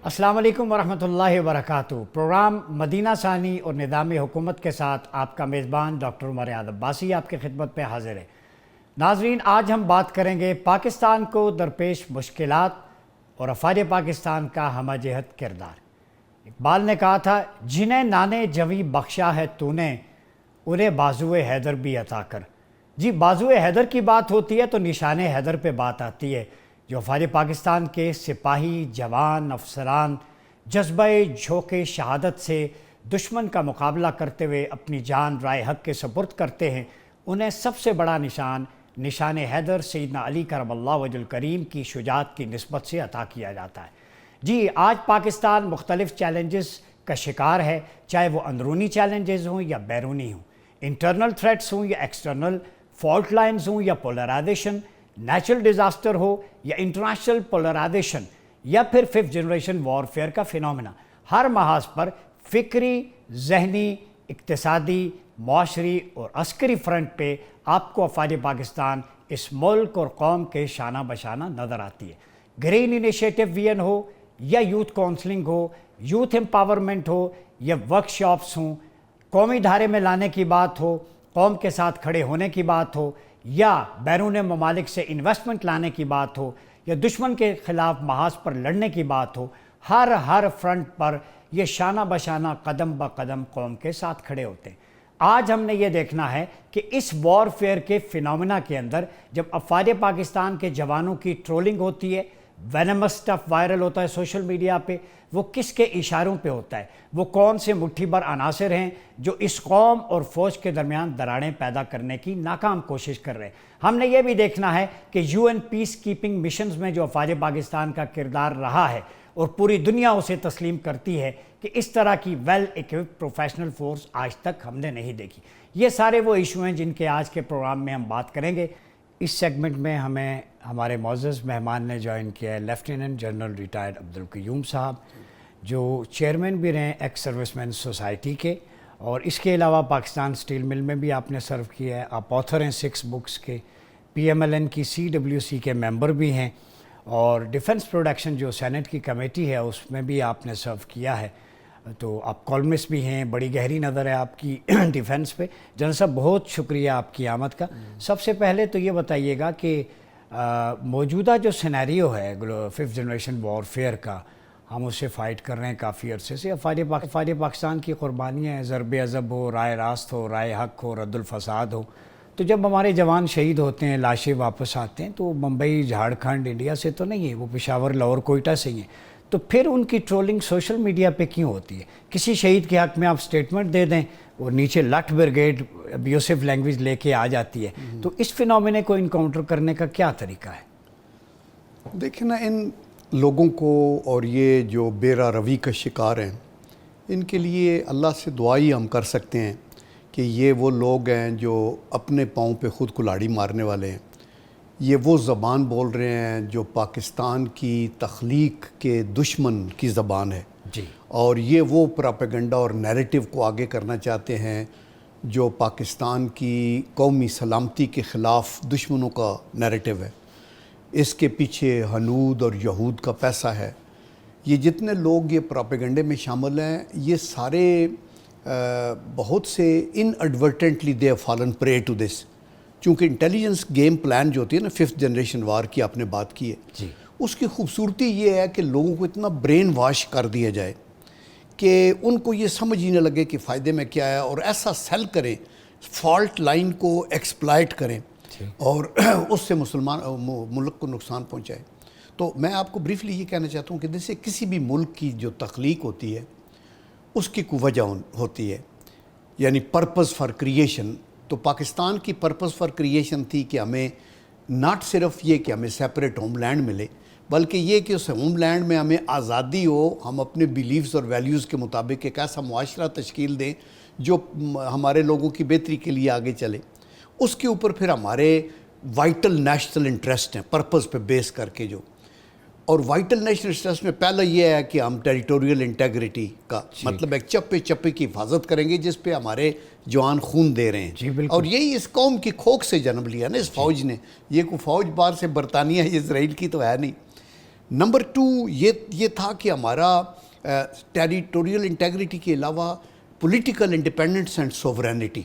السلام علیکم ورحمۃ اللہ وبرکاتہ۔ پروگرام مدینہ ثانی اور نظام حکومت کے ساتھ آپ کا میزبان ڈاکٹر عمر یاد عباسی آپ کی خدمت پہ حاضر ہے۔ ناظرین، آج ہم بات کریں گے پاکستان کو درپیش مشکلات اور افواج پاکستان کا ہمہ جہت کردار۔ اقبال نے کہا تھا، جنہیں نانے جویں بخشا ہے تو نے، انہیں بازوئے حیدر بھی عطا کر۔ جی، بازوئے حیدر کی بات ہوتی ہے تو نشان حیدر پہ بات آتی ہے، جو افواج پاکستان کے سپاہی، جوان، افسران جذبہ جھونک شہادت سے دشمن کا مقابلہ کرتے ہوئے اپنی جان رائے حق کے سپرد کرتے ہیں۔ انہیں سب سے بڑا نشان حیدر سیدنا علی کرم اللہ وجہ الکریم کی شجاعت کی نسبت سے عطا کیا جاتا ہے۔ جی، آج پاکستان مختلف چیلنجز کا شکار ہے، چاہے وہ اندرونی چیلنجز ہوں یا بیرونی ہوں، انٹرنل تھریٹس ہوں یا ایکسٹرنل، فالٹ لائنز ہوں یا پولرائزیشن، نیچرل ڈیزاسٹر ہو یا انٹرنیشنل پولرائزیشن، یا پھر ففتھ جنریشن وارفیئر کا فینومینا۔ ہر محاذ پر فکری، ذہنی، اقتصادی، معاشری اور عسکری فرنٹ پہ آپ کو افواج پاکستان اس ملک اور قوم کے شانہ بشانہ نظر آتی ہے۔ گرین انیشیٹو وین ہو یا یوتھ کونسلنگ ہو، یوتھ امپاورمنٹ ہو یا ورک شاپس ہوں، قومی دھارے میں لانے کی بات ہو، قوم کے ساتھ کھڑے ہونے کی بات ہو، یا بیرون ممالک سے انویسٹمنٹ لانے کی بات ہو، یا دشمن کے خلاف محاذ پر لڑنے کی بات ہو، ہر فرنٹ پر یہ شانہ بشانہ قدم بقدم قوم کے ساتھ کھڑے ہوتے ہیں۔ آج ہم نے یہ دیکھنا ہے کہ اس وارفیئر کے فینومینا کے اندر جب افواج پاکستان کے جوانوں کی ٹرولنگ ہوتی ہے، وینمس سٹف وائرل ہوتا ہے سوشل میڈیا پہ، وہ کس کے اشاروں پہ ہوتا ہے؟ وہ کون سے مٹھی بھر عناصر ہیں جو اس قوم اور فوج کے درمیان دراڑیں پیدا کرنے کی ناکام کوشش کر رہے ہیں؟ ہم نے یہ بھی دیکھنا ہے کہ UN پیس کیپنگ مشنز میں جو افواج پاکستان کا کردار رہا ہے اور پوری دنیا اسے تسلیم کرتی ہے کہ اس طرح کی ویل ایکوپڈ پروفیشنل فورس آج تک ہم نے نہیں دیکھی۔ یہ سارے وہ ایشو ہیں جن کے آج کے پروگرام میں ہم بات کریں گے۔ اس سیگمنٹ میں ہمیں ہمارے معزز مہمان نے جوائن کیا ہے لیفٹیننٹ جنرل ریٹائرڈ عبدالقیوم صاحب، جو چیئرمین بھی رہے ہیں ایکس سروس مین سوسائٹی کے، اور اس کے علاوہ پاکستان اسٹیل مل میں بھی آپ نے سرو کیا ہے۔ آپ آتھر ہیں 6 بکس کے، PMLN کی CWC کے ممبر بھی ہیں، اور ڈیفنس پروڈکشن جو سینٹ کی کمیٹی ہے اس میں بھی آپ نے سرو کیا ہے، تو آپ کالمسٹ بھی ہیں۔ بڑی گہری نظر ہے آپ کی ڈیفنس پہ۔ جنرل صاحب، بہت شکریہ آپ کی آمد کا۔ سب سے پہلے تو یہ بتائیے گا کہ موجودہ جو سینیریو ہے ففتھ جنریشن وارفیئر کا، ہم اسے فائٹ کر رہے ہیں کافی عرصے سے۔ افواج پاکستان کی قربانیاں ہیں، ضرب ازب ہو، رائے راست ہو، رائے حق ہو، رد الفساد ہو، تو جب ہمارے جوان شہید ہوتے ہیں، لاشیں واپس آتے ہیں، تو وہ ممبئی، جھارکھنڈ، انڈیا سے تو نہیں ہے، وہ پشاور، لاہور، کوئٹہ سے ہی ہیں، تو پھر ان کی ٹرولنگ سوشل میڈیا پہ کیوں ہوتی ہے؟ کسی شہید کے حق میں آپ سٹیٹمنٹ دے دیں، اور نیچے لٹ بریگیڈ ابیوسو لینگویج لے کے آ جاتی ہے، تو اس فینومینے کو انکاؤنٹر کرنے کا کیا طریقہ ہے؟ دیکھیں نا، ان لوگوں کو اور یہ جو بیرا روی کا شکار ہیں، ان کے لیے اللہ سے دعائی ہم کر سکتے ہیں کہ یہ وہ لوگ ہیں جو اپنے پاؤں پہ خود کلاڑی مارنے والے ہیں۔ یہ وہ زبان بول رہے ہیں جو پاکستان کی تخلیق کے دشمن کی زبان ہے، جی، اور یہ وہ پراپیگنڈا اور نیریٹو کو آگے کرنا چاہتے ہیں جو پاکستان کی قومی سلامتی کے خلاف دشمنوں کا نیریٹو ہے۔ اس کے پیچھے ہنود اور یہود کا پیسہ ہے۔ یہ جتنے لوگ یہ پراپیگنڈے میں شامل ہیں، یہ سارے بہت سے inadvertently they fallen prey to this, چونکہ انٹیلیجنس گیم پلان جو ہوتی ہے نا، ففتھ جنریشن وار کی آپ نے بات کی ہے، جی، اس کی خوبصورتی یہ ہے کہ لوگوں کو اتنا برین واش کر دیا جائے کہ ان کو یہ سمجھ ہی نہ لگے کہ فائدے میں کیا ہے، اور ایسا سیل کریں، فالٹ لائن کو ایکسپلائٹ کریں اور اس سے ملک کو نقصان پہنچائے۔ تو میں آپ کو بریفلی یہ کہنا چاہتا ہوں کہ جیسے کسی بھی ملک کی جو تخلیق ہوتی ہے اس کی کوئی وجہ ہوتی ہے، یعنی پرپز فار کریشن۔ تو پاکستان کی پرپز فار کریشن تھی کہ ہمیں ناٹ صرف یہ کہ ہمیں سیپریٹ ہوم لینڈ ملے، بلکہ یہ کہ اس ہوم لینڈ میں ہمیں آزادی ہو، ہم اپنے بیلیفز اور ویلیوز کے مطابق ایک ایسا معاشرہ تشکیل دیں جو ہمارے لوگوں کی بہتری کے لیے آگے چلے۔ اس کے اوپر پھر ہمارے وائٹل نیشنل انٹرسٹ ہیں، پرپز پہ بیس کر کے جو، اور وائٹل نیشنل انٹرسٹ میں پہلا یہ ہے کہ ہم ٹیریٹوریل انٹیگریٹی کا مطلب ایک چپے کی حفاظت کریں گے جس پہ ہمارے جوان خون دے رہے ہیں۔ جی بالکل، اور یہی اس قوم کی کھوک سے جنم لیا نا اس فوج نے۔ یہ کوئی فوج باہر سے برطانیہ یا اسرائیل کی تو ہے نہیں۔ نمبر 2 یہ تھا کہ ہمارا ٹیریٹوریل انٹیگریٹی کے علاوہ پولیٹیکل انڈیپینڈنس اینڈ سوورینٹی،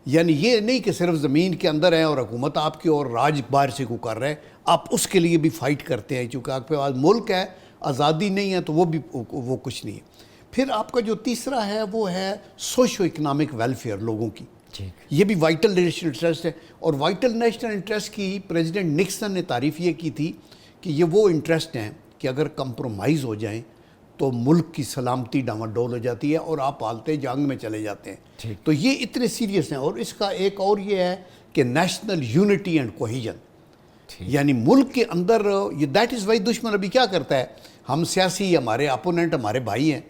یعنی یہ نہیں کہ صرف زمین کے اندر ہیں اور حکومت آپ کی اور راج باہر سے کو کر رہے ہیں، آپ اس کے لیے بھی فائٹ کرتے ہیں، چونکہ آپ کے پاس ملک ہے، آزادی نہیں ہے تو وہ کچھ نہیں ہے۔ پھر آپ کا جو تیسرا ہے وہ ہے سوشو اکنامک ویلفیئر لوگوں کی، یہ بھی وائٹل نیشنل انٹرسٹ ہے، اور وائٹل نیشنل انٹرسٹ کی پریزیڈنٹ نکسن نے تعریف یہ کی تھی کہ یہ وہ انٹرسٹ ہیں کہ اگر کمپرومائز ہو جائیں تو ملک کی سلامتی ڈاواڈول ہو جاتی ہے اور آپ آلتے جنگ میں چلے جاتے ہیں۔ تو یہ اتنے سیریس ہیں، اور اس کا ایک اور یہ ہے کہ نیشنل یونٹی اینڈ کوہیجن، یعنی ملک کے اندر یہ دیٹ از وائی دشمن ابھی کیا کرتا ہے، ہم سیاسی ہمارے اپوننٹ ہمارے بھائی ہیں،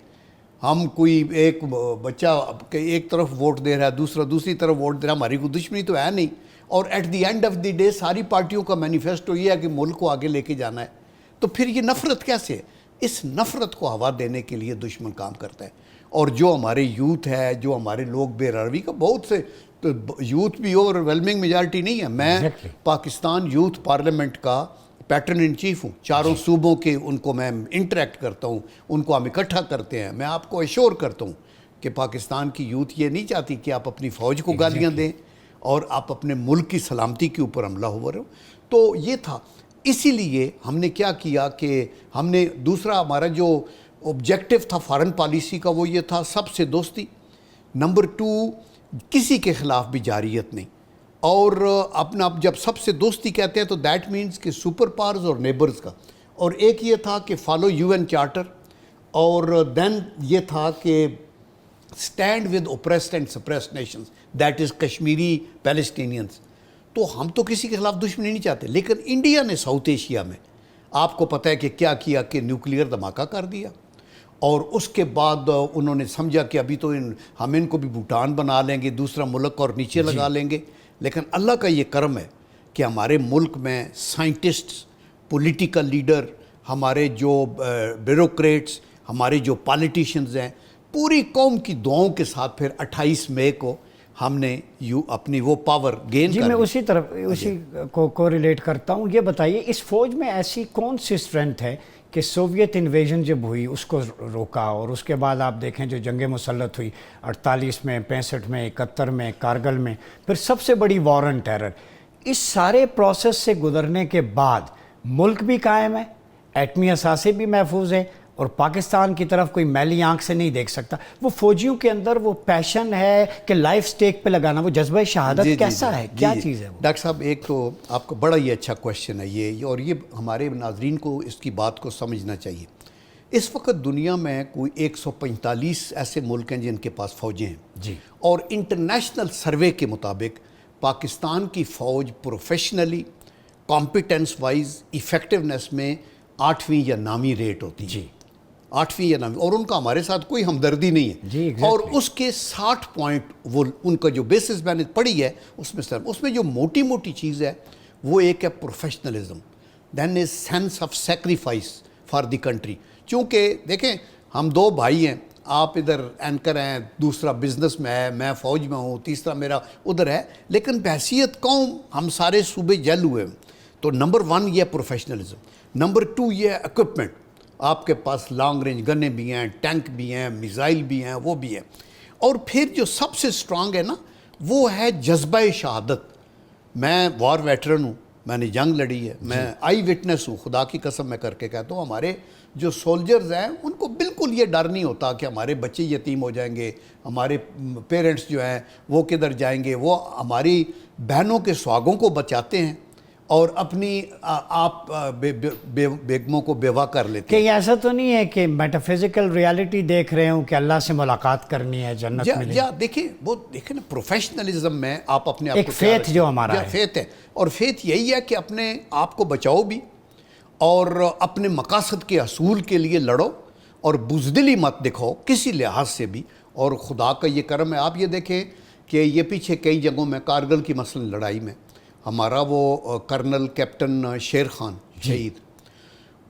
ہم کوئی ایک بچہ ایک طرف ووٹ دے رہا ہے دوسرا دوسری طرف ووٹ دے رہا ہے، ہماری کوئی دشمنی تو ہے نہیں، اور at the end of the day ساری پارٹیوں کا مینیفیسٹو یہ ہے کہ ملک کو آگے لے کے جانا ہے، تو پھر یہ نفرت کیسے ہے؟ اس نفرت کو ہوا دینے کے لیے دشمن کام کرتا ہے، اور جو ہمارے یوتھ ہے، جو ہمارے لوگ بے روی کا بہت سے یوتھ بھی اوور ویلمنگ میجارٹی نہیں ہے، میں پاکستان یوتھ پارلیمنٹ کا پیٹرن ان چیف ہوں، چاروں صوبوں کے ان کو میں انٹریکٹ کرتا ہوں، ان کو ہم اکٹھا کرتے ہیں، میں آپ کو ایشور کرتا ہوں کہ پاکستان کی یوتھ یہ نہیں چاہتی کہ آپ اپنی فوج کو گالیاں دیں اور آپ اپنے ملک کی سلامتی کے اوپر حملہ ہو رہے ہو۔ تو یہ تھا، اسی لیے ہم نے کیا کیا کہ ہم نے دوسرا ہمارا جو آبجیکٹو تھا فارن پالیسی کا وہ یہ تھا سب سے دوستی، نمبر 2 کسی کے خلاف بھی جارحیت نہیں، اور اپنا جب سب سے دوستی کہتے ہیں تو دیٹ مینز کہ سپر پاورز اور نیبرز کا، اور ایک یہ تھا کہ فالو UN چارٹر، اور دین یہ تھا کہ stand with oppressed and suppressed nations that is Kashmiri Palestinians. تو ہم تو کسی کے خلاف دشمنی نہیں چاہتے، لیکن انڈیا نے ساؤتھ ایشیا میں آپ کو پتہ ہے کہ کیا کیا کہ نیوکلیئر دھماکہ کر دیا، اور اس کے بعد انہوں نے سمجھا کہ ابھی تو ہم ان کو بھی بھوٹان بنا لیں گے، دوسرا ملک اور نیچے لگا لیں گے، لیکن اللہ کا یہ کرم ہے کہ ہمارے ملک میں سائنٹسٹس، پولیٹیکل لیڈر، ہمارے جو بیوروکریٹس، ہمارے جو پالیٹیشنز ہیں، پوری قوم کی دعاؤں کے ساتھ پھر 28 مئی کو ہم نے اپنی وہ پاور گین جی میں اسی کو ریلیٹ کرتا ہوں۔ یہ بتائیے اس فوج میں ایسی کون سی اسٹرینتھ ہے کہ سوویت انویژن جب ہوئی اس کو روکا، اور اس کے بعد آپ دیکھیں جو جنگ مسلط ہوئی 48 میں، 65 میں، 71 میں، کارگل میں، پھر سب سے بڑی وار آن ٹیرر، اس سارے پروسیس سے گزرنے کے بعد ملک بھی قائم ہے، ایٹمی اثاثے بھی محفوظ ہیں، اور پاکستان کی طرف کوئی میلی آنکھ سے نہیں دیکھ سکتا، وہ فوجیوں کے اندر وہ پیشن ہے کہ لائف سٹیک پہ لگانا، وہ جذبہ شہادت کیسا ہے، کیا چیز ہے وہ؟ ڈاکٹر صاحب ایک تو آپ کا بڑا ہی اچھا کویشچن ہے یہ، اور یہ ہمارے ناظرین کو اس کی بات کو سمجھنا چاہیے۔ اس وقت دنیا میں کوئی 145 ایسے ملک ہیں جن کے پاس فوجیں ہیں جی، اور انٹرنیشنل سروے کے مطابق پاکستان کی فوج پروفیشنلی، کمپیٹنس وائز، ایفیکٹونیس میں 8ویں یا 9ویں ریٹ ہوتی ہے، جی 8ویں یا 9ویں، اور ان کا ہمارے ساتھ کوئی ہمدردی نہیں ہے جی اور اس کے 60 پوائنٹ وہ ان کا جو بیسس میں نے پڑھی ہے اس میں جو موٹی موٹی چیز ہے وہ ایک ہے professionalism, then is sense of sacrifice for the country. چونکہ دیکھیں ہم 2 بھائی ہیں، آپ ادھر اینکر ہیں، دوسرا بزنس میں ہے، میں فوج میں ہوں، تیسرا میرا ادھر ہے، لیکن بحیثیت قوم ہم سارے صوبے جل ہوئے ہیں۔ تو نمبر 1 یہ پروفیشنلزم، نمبر 2 یہ ایکوپمنٹ، آپ کے پاس لانگ رینج گنیں بھی ہیں، ٹینک بھی ہیں، میزائل بھی ہیں، وہ بھی ہیں، اور پھر جو سب سے سٹرانگ ہے نا وہ ہے جذبہ شہادت۔ میں وار ویٹرن ہوں، میں نے جنگ لڑی ہے، میں آئی وٹنس ہوں، خدا کی قسم میں کر کے کہتا ہوں، ہمارے جو سولجرز ہیں ان کو بالکل یہ ڈر نہیں ہوتا کہ ہمارے بچے یتیم ہو جائیں گے، ہمارے پیرنٹس جو ہیں وہ کدھر جائیں گے، وہ ہماری بہنوں کے سہاگوں کو بچاتے ہیں اور اپنی آپ بیگموں کو بیوہ کر لیتے ہیں۔ کہ ایسا تو نہیں ہے کہ میٹافزیکل ریالٹی دیکھ رہے ہوں کہ اللہ سے ملاقات کرنی ہے، جنت ملے؟ دیکھیں وہ دیکھیں نا، پروفیشنلزم میں آپ اپنے آپ ایک کو فیتھ جو ہمارا ہے، فیتھ ہے، اور فیتھ یہی ہے کہ اپنے آپ کو بچاؤ بھی اور اپنے مقاصد کے حصول کے لیے لڑو، اور بزدلی مت دکھاؤ کسی لحاظ سے بھی، اور خدا کا یہ کرم ہے۔ آپ یہ دیکھیں کہ یہ پیچھے کئی جگہوں میں کارگل کی مثلاً لڑائی میں ہمارا وہ کرنل کیپٹن شیر خان شہید،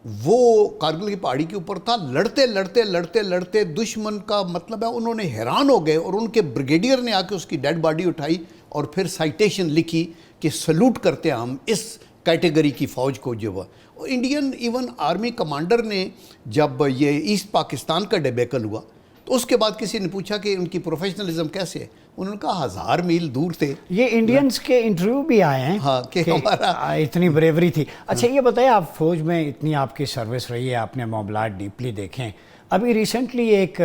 وہ کارگل کی پہاڑی کے اوپر تھا، لڑتے لڑتے لڑتے لڑتے دشمن کا مطلب ہے انہوں نے حیران ہو گئے، اور ان کے بریگیڈیئر نے آ کے اس کی ڈیڈ باڈی اٹھائی اور پھر سائٹیشن لکھی کہ سلوٹ کرتے ہیں ہم اس کیٹیگری کی فوج کو جو ہوا. اور انڈین ایون آرمی کمانڈر نے جب یہ ایسٹ پاکستان کا ڈیبیکل ہوا تو اس کے بعد کسی نے پوچھا کہ ان کی پروفیشنلزم کیسے ہے, انہوں نے کہا 1000 میل دور تھے. یہ انڈینز کے انٹرویو بھی آئے ہیں ہاں کہ ہمارا اتنی بریوری تھی. اچھا یہ بتائیں, آپ فوج میں اتنی آپ کی سروس رہی ہے, آپ نے معاملات ڈیپلی دیکھیں. ابھی ریسنٹلی ایک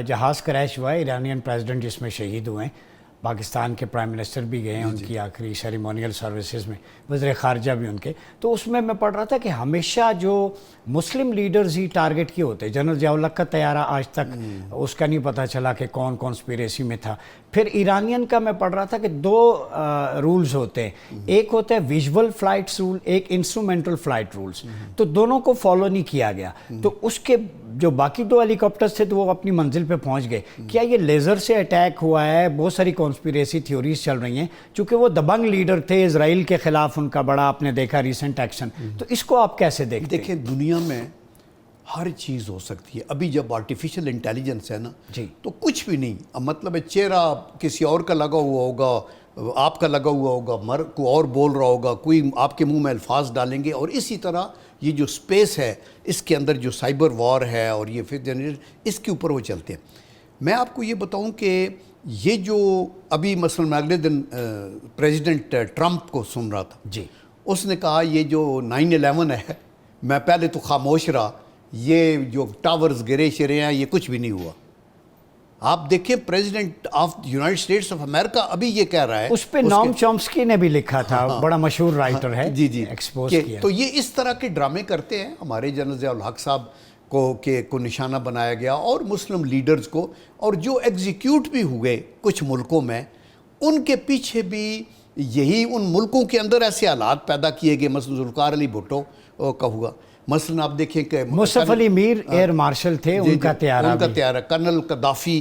جہاز کریش ہوا ہے, ایرانین پریزیڈنٹ جس میں شہید ہوئے ہیں, پاکستان کے پرائم منسٹر بھی گئے ہیں ان کی آخری سیریمونیل سروسز میں, وزیر خارجہ بھی ان کے. تو اس میں پڑھ رہا تھا کہ ہمیشہ جو مسلم لیڈرز ہی ٹارگٹ کیے ہوتے. جنرل ضیاء الحق کا طیارہ آج تک اس کا نہیں پتہ چلا کہ کون کانسپیریسی میں تھا. پھر ایرانین کا میں پڑھ رہا تھا کہ 2 رولز ہوتے ہیں, ایک ہوتا ہے ویژول فلائٹس رول, ایک انسٹرومنٹل فلائٹ رولز. تو دونوں کو فالو نہیں کیا گیا. تو اس کے جو باقی 2 ہیلی کاپٹرز تھے تو وہ اپنی منزل پہ پہنچ گئے. کیا یہ لیزر سے اٹیک ہوا ہے؟ بہت ساری کانسپیریسی تھیوریز چل رہی ہیں چونکہ وہ دبنگ لیڈر تھے, اسرائیل کے خلاف ان کا بڑا آپ نے دیکھا ریسنٹ ایکشن. تو اس کو آپ کیسے دیکھتے ہیں؟ دیکھیں دنیا میں ہر چیز ہو سکتی ہے. ابھی جب آرٹیفیشل انٹیلیجنس ہے نا جی تو کچھ بھی نہیں, اب مطلب ہے چہرہ کسی اور کا لگا ہوا ہوگا, آپ کا لگا ہوا ہوگا, کوئی اور بول رہا ہوگا, کوئی آپ کے منہ میں الفاظ ڈالیں گے. اور اسی طرح یہ جو سپیس ہے اس کے اندر جو سائبر وار ہے اور یہ ففتھ جنریشن, اس کے اوپر وہ چلتے ہیں. میں آپ کو یہ بتاؤں کہ یہ جو ابھی مثلا میں اگلے دن پریزیڈنٹ ٹرمپ کو سن رہا تھا, جی اس نے کہا یہ جو 9/11 ہے, میں پہلے تو خاموش رہا, یہ جو ٹاورز گرے شرے ہیں یہ کچھ بھی نہیں ہوا. آپ دیکھیں president of United States of America ابھی یہ کہہ رہا ہے. اس پہ نام چومسکی نے بھی لکھا تھا, بڑا مشہور رائٹر ہے, جی جی ایکسپوز کیا. تو یہ اس طرح کے ڈرامے کرتے ہیں. ہمارے جنرل ضیاء الحق صاحب کو نشانہ بنایا گیا اور مسلم لیڈرز کو, اور جو ایگزیکیوٹ بھی ہوئے کچھ ملکوں میں, ان کے پیچھے بھی یہی ان ملکوں کے اندر ایسے حالات پیدا کیے گئے. مثلا ذوالفقار علی بھٹو کا ہوا, مثلا آپ دیکھیں کہ مصطفی علی میر ایئر مارشل تھے, ان کا طیارہ کرنل قذافی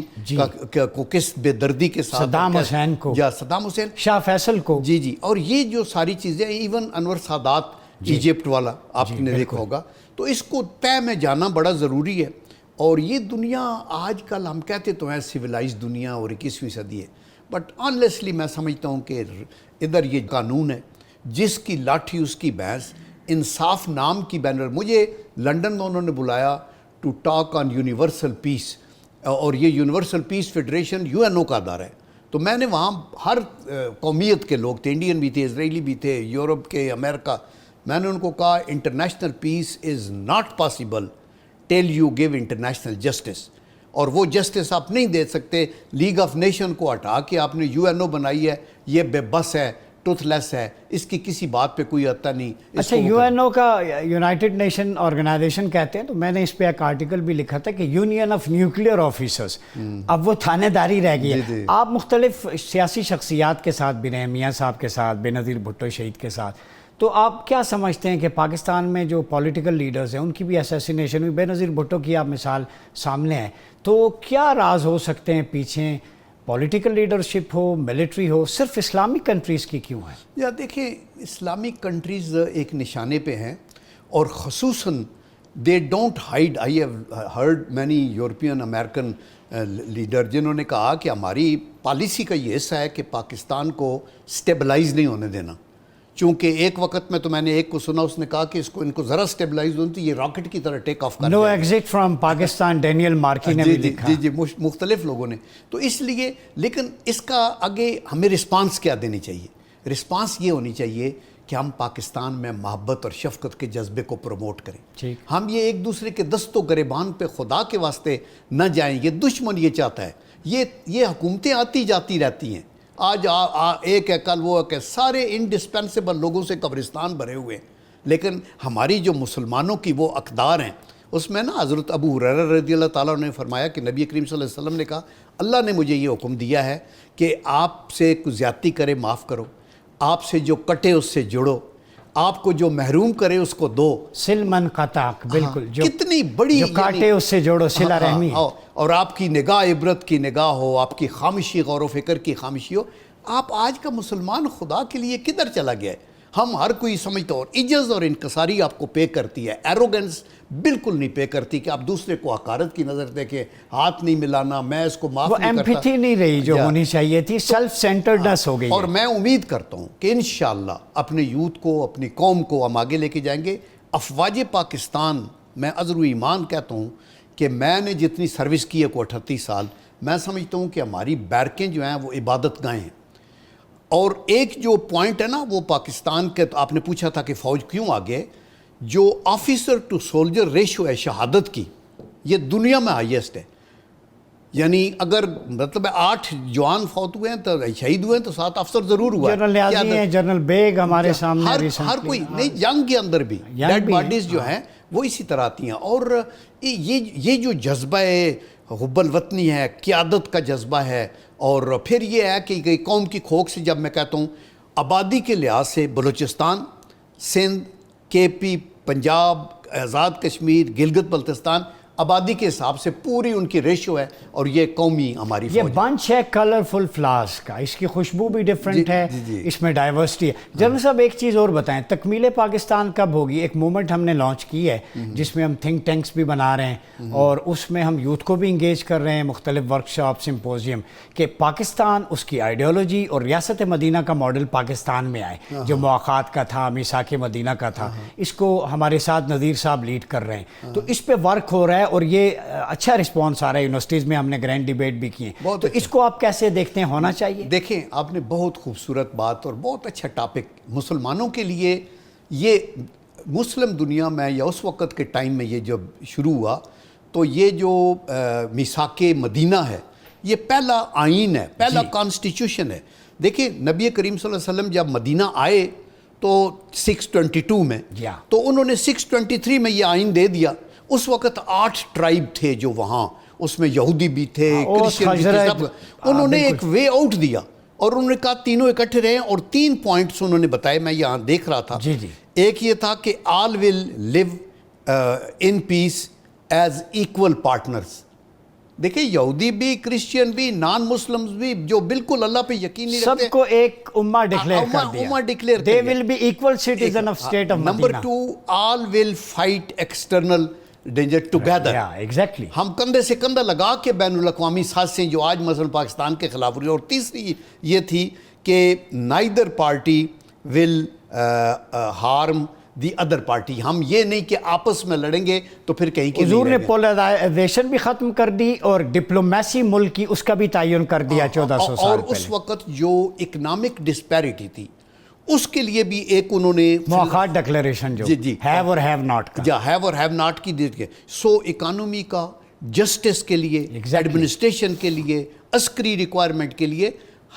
کو کس بے دردی کے ساتھ, صدام حسین کو, یا صدام حسین, شاہ فیصل کو, جی جی. اور یہ جو ساری چیزیں, ایون انور سادات ایجپٹ والا آپ نے دیکھا ہوگا. تو اس کو طے میں جانا بڑا ضروری ہے. اور یہ دنیا آج کل ہم کہتے تو ہیں سویلائز دنیا اور 21ویں صدی ہے, بٹ آنلیسلی میں سمجھتا ہوں کہ ادھر یہ قانون ہے جس کی لاٹھی اس کی بھینس. انصاف نام کی بینر, مجھے لنڈن میں انہوں نے بلایا ٹو ٹاک آن یونیورسل پیس, اور یہ یونیورسل پیس فیڈریشن UN کا ادارہ ہے. تو میں نے وہاں ہر قومیت کے لوگ تھے, انڈین بھی تھے, اسرائیلی بھی تھے, یورپ کے, امریکہ. میں نے ان کو کہا international peace is not possible tell you give international justice, اور وہ جسٹس آپ نہیں دے سکتے لیگ آف نیشن کو ہٹا کے آپ نے UNO بنائی ہے. یہ بے بس ہے, ٹروتھ لیس ہے, اس کی کسی بات پہ کوئی آتا نہیں. اچھا UNO کا یونائٹڈ نیشن آرگنائزیشن کہتے ہیں, تو میں نے اس پہ ایک آرٹیکل بھی لکھا تھا کہ یونین آف نیوکلیئر آفیسرز, اب وہ تھانے داری رہ گئی ہے. آپ مختلف سیاسی شخصیات کے ساتھ بھی رہے, میاں صاحب کے ساتھ, بے نظیر بھٹو شہید کے ساتھ, تو آپ کیا سمجھتے ہیں کہ پاکستان میں جو پولیٹیکل لیڈرز ہیں ان کی بھی اسیسینیشن ہوئی, بے نظیر بھٹو کی آپ مثال سامنے ہے, تو کیا راز ہو سکتے ہیں پیچھے؟ پولیٹیکل لیڈرشپ ہو, ملٹری ہو, صرف اسلامک کنٹریز کی کیوں ہے؟ یا دیکھیں اسلامک کنٹریز ایک نشانے پہ ہیں, اور خصوصاً they don't Hyde. I have heard many European American leader جنہوں نے کہا کہ ہماری پالیسی کا یہ حصہ ہے کہ پاکستان کو سٹیبلائز نہیں ہونے دینا. چونکہ ایک وقت میں تو میں نے ایک کو سنا, اس نے کہا کہ ان کو ذرا سٹیبلائز ہوتی یہ راکٹ کی طرح ٹیک آف کر نو ایگزٹ فرام پاکستان, ڈینیل مارکی نے بھی لکھا. جی مختلف لوگوں نے. تو اس لیے, لیکن اس کا آگے ہمیں رسپانس کیا دینی چاہیے؟ رسپانس یہ ہونی چاہیے کہ ہم پاکستان میں محبت اور شفقت کے جذبے کو پروموٹ کریں. ہم یہ ایک دوسرے کے دست و گریبان پہ خدا کے واسطے نہ جائیں. یہ دشمن یہ چاہتا ہے, یہ حکومتیں آتی جاتی رہتی ہیں, آج ایک ہے کل وہ کہ سارے انڈسپینسیبل لوگوں سے قبرستان بھرے ہوئے ہیں. لیکن ہماری جو مسلمانوں کی وہ اقدار ہیں, اس میں نا حضرت ابو ہریرہ رضی اللہ تعالیٰ نے فرمایا کہ نبی کریم صلی اللہ علیہ وسلم نے کہا اللہ نے مجھے یہ حکم دیا ہے کہ آپ سے کوئی زیادتی کرے معاف کرو, آپ سے جو کٹے اس سے جڑو, آپ کو جو محروم کرے اس کو دو. سل من قطعک, بالکل, کتنی بڑی, جو کاٹے اس سے جوڑو, صلہ رحمی. اور آپ کی نگاہ عبرت کی نگاہ ہو, آپ کی خاموشی غور و فکر کی خاموشی ہو. آپ آج کا مسلمان خدا کے لیے کدھر چلا گیا ہے؟ ہم ہر کوئی سمجھتا اور عجز اور انکساری آپ کو پے کرتی ہے، ایروگنس بالکل نہیں پے کرتی کہ آپ دوسرے کو حقارت کی نظر دیکھیں، ہاتھ نہیں ملانا، میں اس کو معاف وہ نہیں کرتا، ایمپیتھی نہیں رہی جو ہونی چاہیے تھی، سیلف سینٹرڈنس ہو گئی اور ہے۔ میں امید کرتا ہوں کہ انشاءاللہ اپنے یوتھ کو، اپنی قوم کو ہم آگے لے کے جائیں گے۔ افواج پاکستان، میں عذر و ایمان کہتا ہوں کہ میں نے جتنی سروس کی ہے کو 38 سال، میں سمجھتا ہوں کہ ہماری بیرکیں جو ہیں وہ عبادت گاہیں ہیں۔ اور ایک جو پوائنٹ ہے نا وہ پاکستان کے، آپ نے پوچھا تھا کہ فوج کیوں آگے، جو آفیسر ٹو سولجر ریشو ہے شہادت کی، یہ دنیا میں ہائیسٹ ہے۔ یعنی اگر مطلب 8 جوان فوت ہوئے ہیں تو شہید ہوئے ہیں تو 7 افسر ضرور ہوا ہے۔ جنرل نیازی ہیں، جنرل بیگ ہمارے سامنے ہر کوئی نہیں، جنگ کے اندر بھی ڈیڈ باڈیز جو ہیں وہ اسی طرح آتی ہیں۔ اور یہ جو جذبہ حب الوطنی ہے، قیادت کا جذبہ ہے، اور پھر یہ ہے کہ قوم کی کھوک سے، جب میں کہتا ہوں آبادی کے لحاظ سے بلوچستان، سندھ، کے پی، پنجاب، آزاد کشمیر، گلگت بلتستان، آبادی کے حساب سے پوری ان کی ریشو ہے، اور یہ قومی ہماری یہ فوج ہے۔ بنچ ہے کلرفل فلاس کا، اس کی خوشبو بھی ڈیفرنٹ ہے، اس میں ڈائیورسٹی ہے۔ جنرل صاحب ایک چیز اور بتائیں، تکمیل پاکستان کب ہوگی؟ ایک موومنٹ ہم نے لانچ کی ہے جس میں ہم تھنک ٹینکس بھی بنا رہے ہیں، اور اس میں ہم یوتھ کو بھی انگیج کر رہے ہیں، مختلف ورکشاپ، سمپوزیم، کہ پاکستان، اس کی آئیڈیالوجی اور ریاست مدینہ کا ماڈل پاکستان میں آئے، جو مواقعات کا تھا، میثاق مدینہ کا تھا۔ اس کو ہمارے ساتھ نذیر صاحب لیڈ کر رہے ہیں، تو اس پہ ورک ہو رہا ہے، اور یہ اچھا رسپانس آ رہا ہے۔ یونیورسٹیز میں ہم نے گرینڈ ڈیبیٹ بھی کیے، تو اس کو آپ کیسے دیکھتے ہیں، ہونا چاہیے؟ دیکھیں، آپ نے بہت خوبصورت بات اور بہت اچھا ٹاپک مسلمانوں کے لیے، یہ مسلم دنیا میں یا اس وقت کے ٹائم میں یہ جب شروع ہوا تو یہ جو میثاق مدینہ ہے یہ پہلا آئین ہے، پہلا کانسٹیٹیوشن ہے۔ دیکھیں نبی کریم صلی اللہ علیہ وسلم جب مدینہ آئے تو 622 میں، تو انہوں نے 623 میں یہ آئین دے دیا۔ اس وقت 8 ٹرائب تھے جو وہاں، اس میں یہودی بھی تھے، کرسچن بھی تھے، سب۔ انہوں نے ایک وے آؤٹ دیا، اور انہوں نے کہا تینوں اکٹھے رہیں، اور 3 پوائنٹس انہوں نے بتائے، میں یہاں دیکھ رہا تھا۔ ایک یہ تھا کہ آل ول لیو ان پیس ایز ایکول پارٹنرز۔ دیکھیں یہودی بھی، کرسچین بھی، نان مسلمز بھی، جو بالکل اللہ پہ یقین نہیں رکھتے، سب کو ایک امہ ڈکلیئر کر دیا، امہ declare they will be equal citizen of state of number Medina. 2 all will fight external danger together. Exactly, ہم کندھے سے کندھا لگا کے بین الاقوامی سازشیں جو آج مثلا پاکستان کے خلاف ہو رہی ہے۔ اور تیسری یہ تھی کہ neither party will harm the other party. ہم یہ نہیں کہ آپس میں لڑیں گے تو پھر کہیں کہ حضور نے پولرائزیشن بھی ختم کر دی، اور ڈپلومیسی ملک کی اس کا بھی تعین کر دیا 1400 سال اور پہلے۔ اس وقت جو اکنامک ڈسپیرٹی تھی اس کے لیے بھی ایک انہوں نے مواقعات ڈکلیریشن جو ہیو اور ہیو ناٹ کا، ہیو اور ہیو ناٹ کی دیکھ کے، سو اکانومی کا، جسٹس کے لیے، ایڈمنسٹریشن کے لیے، عسکری ریکوائرمنٹ کے لیے،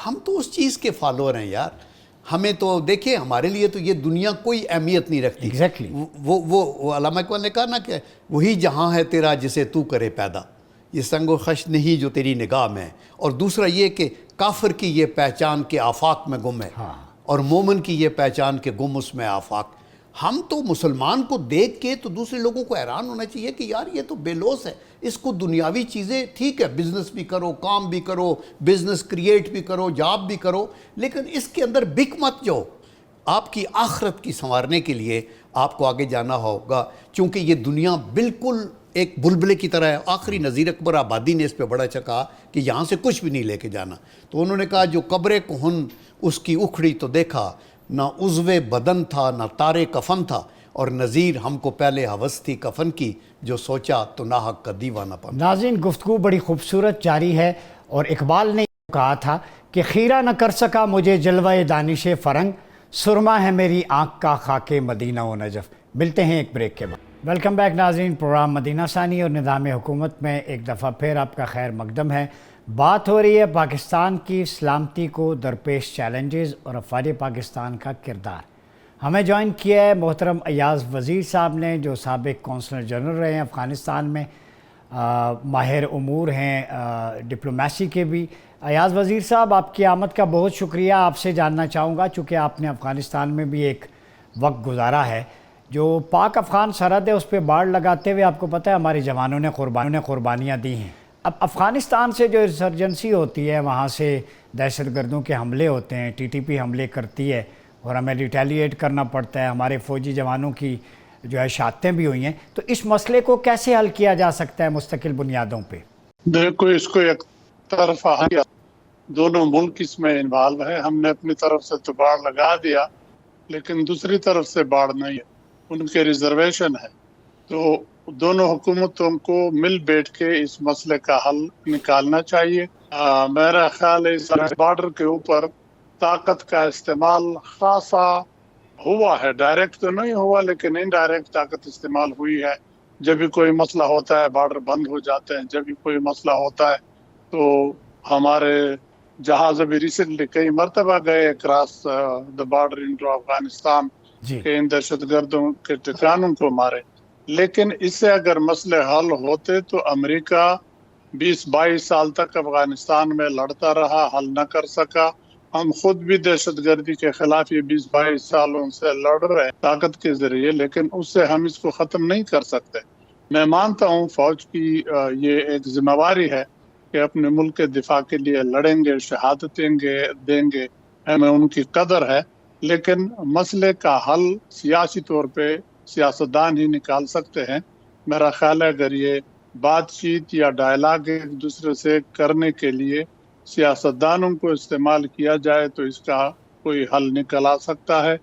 ہم تو اس چیز کے فالوور ہیں یار۔ ہمیں تو دیکھیں ہمارے لیے تو یہ دنیا کوئی اہمیت نہیں رکھتی۔ ایگزیکٹلی، وہ علامہ اقبال نے کہا نا کہ وہی جہاں ہے تیرا جسے تو کرے پیدا، یہ سنگ و خش نہیں جو تیری نگاہ میں ہے۔ اور دوسرا یہ کہ کافر کی یہ پہچان کے آفاق میں گم ہے، اور مومن کی یہ پہچان کے گم اس میں آفاق۔ ہم تو مسلمان کو دیکھ کے تو دوسرے لوگوں کو حیران ہونا چاہیے کہ یار یہ تو بے لوث ہے، اس کو دنیاوی چیزیں ٹھیک ہے، بزنس بھی کرو، کام بھی کرو، بزنس کریٹ بھی کرو، جاب بھی کرو، لیکن اس کے اندر بک مت جاؤ۔ آپ کی آخرت کی سنوارنے کے لیے آپ کو آگے جانا ہوگا، چونکہ یہ دنیا بالکل ایک بلبلے کی طرح ہے۔ آخری نذیر اکبر آبادی نے اس پہ بڑا اچھا کہا کہ یہاں سے کچھ بھی نہیں لے کے جانا۔ تو انہوں نے کہا جو قبر کہن اس کی اکھڑی تو دیکھا، نہ عضو بدن تھا نہ تارے کفن تھا، اور نذیر ہم کو پہلے ہوس تھی کفن کی، جو سوچا تو ناحق کا دیوانہ پن۔ ناظرین گفتگو بڑی خوبصورت جاری ہے، اور اقبال نے کہا تھا کہ خیرہ نہ کر سکا مجھے جلوہ دانش فرنگ، سرما ہے میری آنکھ کا خاک مدینہ و نجف۔ ملتے ہیں ایک بریک کے بعد۔ ویلکم بیک ناظرین، پروگرام مدینہ ثانی اور نظام حکومت میں ایک دفعہ پھر آپ کا خیر مقدم ہے۔ بات ہو رہی ہے پاکستان کی سلامتی کو درپیش چیلنجز اور افواج پاکستان کا کردار۔ ہمیں جوائن کیا ہے محترم ایاز وزیر صاحب نے، جو سابق کونسلر جنرل رہے ہیں افغانستان میں، ماہر امور ہیں ڈپلومیسی کے بھی۔ ایاز وزیر صاحب، آپ کی آمد کا بہت شکریہ۔ آپ سے جاننا چاہوں گا، چونکہ آپ نے افغانستان میں بھی ایک وقت گزارا ہے، جو پاک افغان سرحد ہے اس پہ باڑ لگاتے ہوئے آپ کو پتہ ہے ہمارے جوانوں نے قربانیاں دی ہیں۔ اب افغانستان سے جو انسرجنسی ہوتی ہے، وہاں سے دہشت گردوں کے حملے ہوتے ہیں، ٹی ٹی پی حملے کرتی ہے، اور ہمیں ریٹیلیٹ کرنا پڑتا ہے، ہمارے فوجی جوانوں کی جو ہے شہادتیں بھی ہوئی ہیں، تو اس مسئلے کو کیسے حل کیا جا سکتا ہے مستقل بنیادوں پہ؟ دیکھو، اس کو ایک طرفہ دونوں ملک اس میں انوالو ہے. ہم نے اپنی طرف سے تو باڑ لگا دیا، لیکن دوسری طرف سے باڑ نہیں ہے، ان کے ریزرویشن ہے. تو دونوں حکومتوں کو مل بیٹھ کے اس مسئلے کا حل نکالنا چاہیے. میرا خیال ہے اس بارڈر کے اوپر طاقت کا استعمال خاصا ہوا ہے. ڈائریکٹ تو نہیں ہوا، لیکن انڈائریکٹ طاقت استعمال ہوئی ہے. جب بھی کوئی مسئلہ ہوتا ہے بارڈر بند ہو جاتے ہیں. جب بھی کوئی مسئلہ ہوتا ہے تو ہمارے جہاز ابھی ریسنٹلی کئی مرتبہ گئے cross the border into Afghanistan جی کہ ان دہشت گردوں کے ٹھکانوں کو مارے. لیکن اس سے اگر مسئلے حل ہوتے تو امریکہ 20-22 سال تک افغانستان میں لڑتا رہا، حل نہ کر سکا. ہم خود بھی دہشت گردی کے خلاف یہ 20-22 سالوں سے لڑ رہے ہیں طاقت کے ذریعے، لیکن اس سے ہم اس کو ختم نہیں کر سکتے. میں مانتا ہوں فوج کی یہ ایک ذمہ داری ہے کہ اپنے ملک کے دفاع کے لیے لڑیں گے، شہادتیں دیں گے، ہمیں ان کی قدر ہے. لیکن مسئلے کا حل سیاسی طور پہ سیاستدان ہی نکال سکتے ہیں. میرا خیال ہے اگر یہ بات چیت یا ڈائلاگ ایک دوسرے سے کرنے کے لیے سیاستدانوں کو استعمال کیا جائے تو اس کا کوئی حل نکل آ سکتا ہے.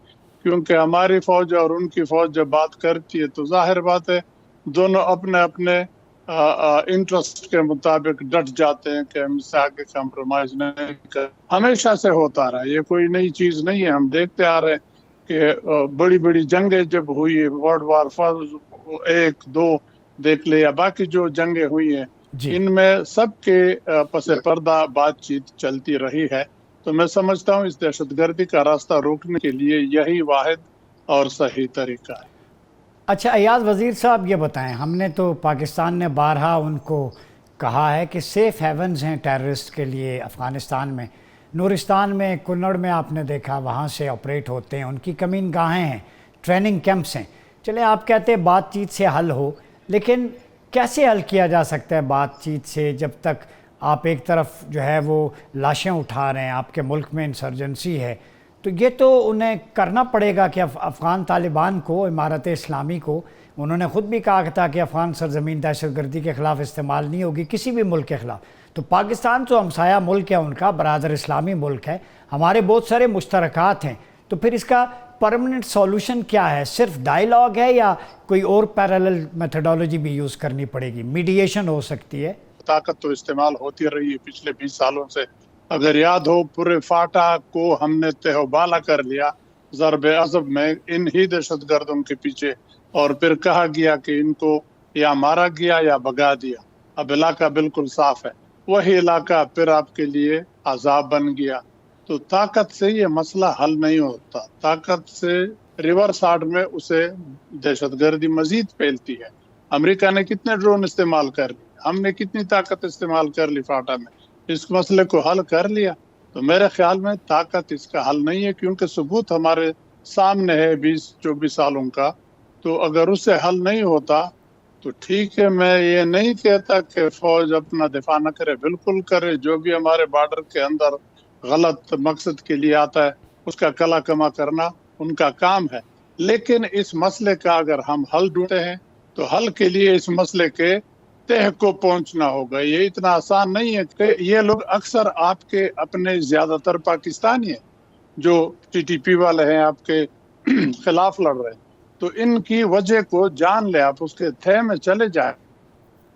کیونکہ ہماری فوج اور ان کی فوج جب بات کرتی ہے تو ظاہر بات ہے دونوں اپنے اپنے انٹرسٹ کے مطابق ڈٹ جاتے ہیں کہ ہم اس سے آگے کمپرومائز نہیں کر. ہمیشہ سے ہوتا رہا، یہ کوئی نئی چیز نہیں ہے. ہم دیکھتے آ رہے ہیں کہ بڑی بڑی جنگیں جب ہوئی، ورلڈ وار 1-2 دیکھ لے یا باقی جو جنگیں ہوئی ہیں، جی ان میں سب کے پس پردہ بات چیت چلتی رہی ہے. تو میں سمجھتا ہوں اس دہشت گردی کا راستہ روکنے کے لیے یہی واحد اور صحیح طریقہ ہے. اچھا ایاز وزیر صاحب، یہ بتائیں، ہم نے تو پاکستان نے بارہا ان کو کہا ہے کہ سیف ہیونز ہیں ٹیررسٹ کے لیے افغانستان میں. نورستان میں، کنڑ میں آپ نے دیکھا وہاں سے آپریٹ ہوتے ہیں، ان کی کمین گاہیں ہیں، ٹریننگ کیمپس ہیں. چلیں آپ کہتے ہیں بات چیت سے حل ہو، لیکن کیسے حل کیا جا سکتا ہے بات چیت سے جب تک آپ ایک طرف جو ہے وہ لاشیں اٹھا رہے ہیں، آپ کے ملک میں انسرجنسی ہے؟ تو یہ تو انہیں کرنا پڑے گا کہ افغان طالبان کو، امارت اسلامی کو، انہوں نے خود بھی کہا تھا کہ افغان سرزمین دہشت گردی کے خلاف استعمال نہیں ہوگی کسی بھی ملک کے خلاف. تو پاکستان تو ہمسایہ ملک ہے ان کا، برادر اسلامی ملک ہے، ہمارے بہت سارے مشترکات ہیں. تو پھر اس کا پرمننٹ سولوشن کیا ہے؟ صرف ڈائیلاگ ہے یا کوئی اور پیرالل میتھڈولوجی بھی یوز کرنی پڑے گی؟ میڈیشن ہو سکتی ہے؟ طاقت تو استعمال ہوتی رہی ہے پچھلے 20 سالوں سے. اگر یاد ہو پورے فاٹا کو ہم نے تہ و بالا کر لیا ضرب عضب میں ان ہی دہشت گردوں کے پیچھے، اور پھر کہا گیا کہ ان کو یا مارا گیا یا بگا دیا. اب علاقہ بالکل صاف ہے، وہی علاقہ پھر آپ کے لیے عذاب بن گیا. تو طاقت سے یہ مسئلہ حل نہیں ہوتا. طاقت سے ریورس آرٹ میں اسے دہشت گردی مزید پھیلتی ہے. امریکہ نے کتنے ڈرون استعمال کر لی، ہم نے کتنی طاقت استعمال کر لی فاٹا میں، اس مسئلے کو حل کر لیا. تو میرے خیال میں طاقت اس کا حل نہیں ہے، کیونکہ ثبوت ہمارے سامنے ہے 20-24 سالوں کا. تو اگر اس سے حل نہیں ہوتا تو ٹھیک ہے، میں یہ نہیں کہتا کہ فوج اپنا دفاع نہ کرے، بالکل کرے. جو بھی ہمارے بارڈر کے اندر غلط مقصد کے لیے آتا ہے اس کا کلا کما کرنا ان کا کام ہے. لیکن اس مسئلے کا اگر ہم حل ڈھونڈتے ہیں تو حل کے لیے اس مسئلے کے تہ کو پہنچنا ہوگا. یہ اتنا آسان نہیں ہے کہ یہ لوگ اکثر آپ کے اپنے زیادہ تر پاکستانی ہیں جو TTP والے ہیں، آپ کے خلاف لڑ رہے ہیں. تو ان کی وجہ کو جان لے، آپ اس کے تہ میں چلے جائیں.